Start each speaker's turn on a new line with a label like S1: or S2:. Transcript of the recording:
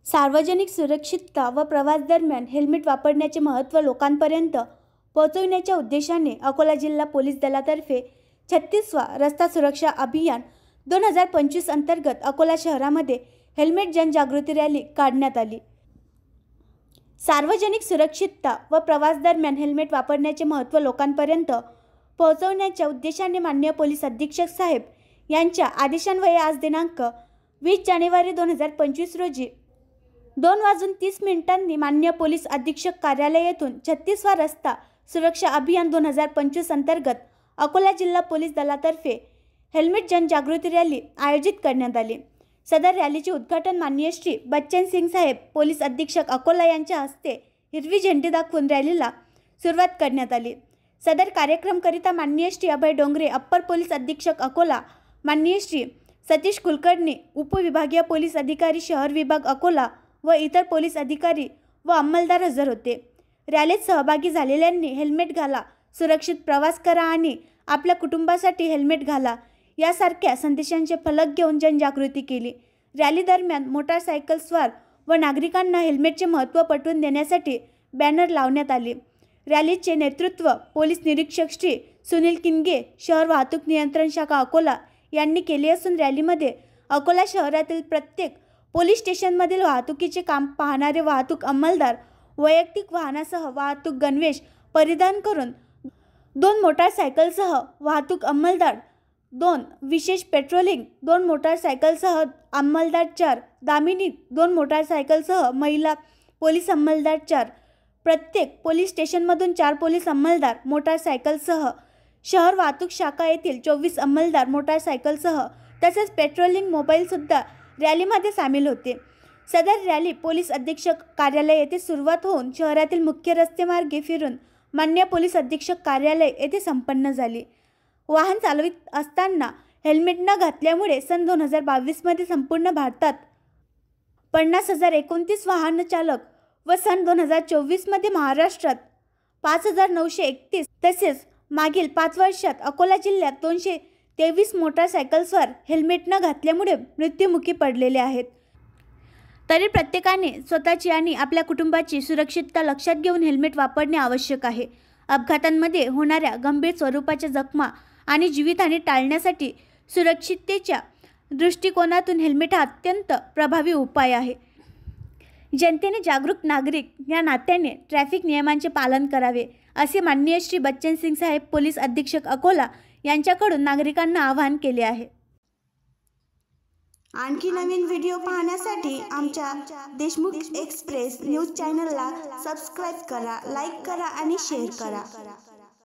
S1: सार्वजनिक सुरक्षितता व प्रवास दरम्यान हेल्मेट वापरण्याचे महत्त्व लोकांपर्यंत पोहोचविण्याच्या उद्देशाने अकोला जिल्हा पोलीस दलातर्फे 36वा रस्ता सुरक्षा अभियान 2025 अंतर्गत अकोला शहरामध्ये हेल्मेट जनजागृती रॅली काढण्यात आली। सार्वजनिक सुरक्षितता व प्रवास दरम्यान हेल्मेट वापरण्याचे महत्त्व लोकांपर्यंत पोहोचवण्याच्या उद्देशाने माननीय पोलीस अधीक्षक साहेब यांच्या आदेशान्वये आज दिनांक 20 जानेवारी 2025 रोजी 2:30 माननीय पोलीस अधीक्षक कार्यालय येथून 36वा रस्ता सुरक्षा अभियान 2025 अंतर्गत अकोला जिल्हा पोलीस दलातर्फे हेल्मेट जनजागृती रॅली आयोजित करण्यात आली। सदर रॅलीचे उद्घाटन माननीय श्री बच्चन सिंग साहेब पोलीस अधीक्षक अकोला यांच्या हस्ते हिरवी झेंडी दाखवून रॅलीला सुरुवात करण्यात आली। सदर कार्यक्रमकरिता माननीय श्री अभय डोंगरे अप्पर पोलीस अधीक्षक अकोला, माननीय श्री सतीश कुलकर्णी उपविभागीय पोलीस अधिकारी शहर विभाग अकोला व इतर पोलीस अधिकारी व अंमलदार हजर होते। रॅलीत सहभागी झालेल्यांनी हेल्मेट घाला, सुरक्षित प्रवास करा आणि आपल्या कुटुंबासाठी हेल्मेट घाला यासारख्या संदेशांचे फलक घेऊन जनजागृती केली। रॅली दरम्यान मोटारसायकलस्वार व नागरिकांना हेल्मेटचे महत्त्व पटवून देण्यासाठी बॅनर लावण्यात आले। रॅलीचे नेतृत्व पोलीस निरीक्षक श्री सुनील किनगे, शहर वाहतूक नियंत्रण शाखा अकोला यांनी केले असून रॅलीमध्ये अकोला शहरातील प्रत्येक पोलीस स्टेशनमधील वाहतुकीचे काम पाहणारे वाहतूक अंमलदार वैयक्तिक वाहनासह वाहतूक गणवेश परिधान करून 2 मोटारसायकलसह वाहतूक अंमलदार 2, विशेष पेट्रोलिंग 2 मोटारसायकलसह अंमलदार 4, दामिनी 2 मोटारसायकलसह महिला पोलीस अंमलदार 4, प्रत्येक पोलीस स्टेशनमधून 4 पोलीस अंमलदार मोटारसायकलसह, शहर वाहतूक शाखा येथील 24 अंमलदार मोटारसायकलसह तसेच पेट्रोलिंग मोबाईलसुद्धा रॅलीमध्ये सामील होते। सदर रॅली पोलीस अधीक्षक कार्यालय येथे सुरुवात होऊन शहरातील मुख्य रस्ते मार्गे फिरून माननीय पोलीस अधीक्षक कार्यालय येथे संपन्न झाली। वाहन चालवित असताना हेल्मेट न घातल्यामुळे सन 2022 मध्ये संपूर्ण भारतात 50,029 वाहन चालक व सन 2024 मध्ये महाराष्ट्रात 5,931 तसेच मागील 5 वर्षात अकोला जिल्ह्यात 223 मोटारसायकल्सवर हेल्मेट न घातल्यामुळे मृत्युमुखी पडलेले आहेत। तरी प्रत्येकाने स्वतःची आणि आपल्या कुटुंबाची सुरक्षितता लक्षात घेऊन हेल्मेट वापरणे आवश्यक आहे। अपघातांमध्ये होणाऱ्या गंभीर स्वरूपाच्या जखमा आणि जीवितहानी टाळण्यासाठी सुरक्षिततेच्या दृष्टिकोनातून हेल्मेट हा अत्यंत प्रभावी उपाय आहे। जनतेने जागरूक नागरिक या नात्याने ट्रॅफिक नियमांचे पालन करावे असे माननीय श्री बच्चन सिंग साहेब पोलीस अधीक्षक अकोला यांच्याकडून नागरिकांना आवाहन केले आहे।
S2: आणखी नवीन व्हिडिओ पाहण्यासाठी आमच्या देशमुख एक्सप्रेस न्यूज चॅनलला सबस्क्राइब करा, लाईक करा आणि शेअर करा।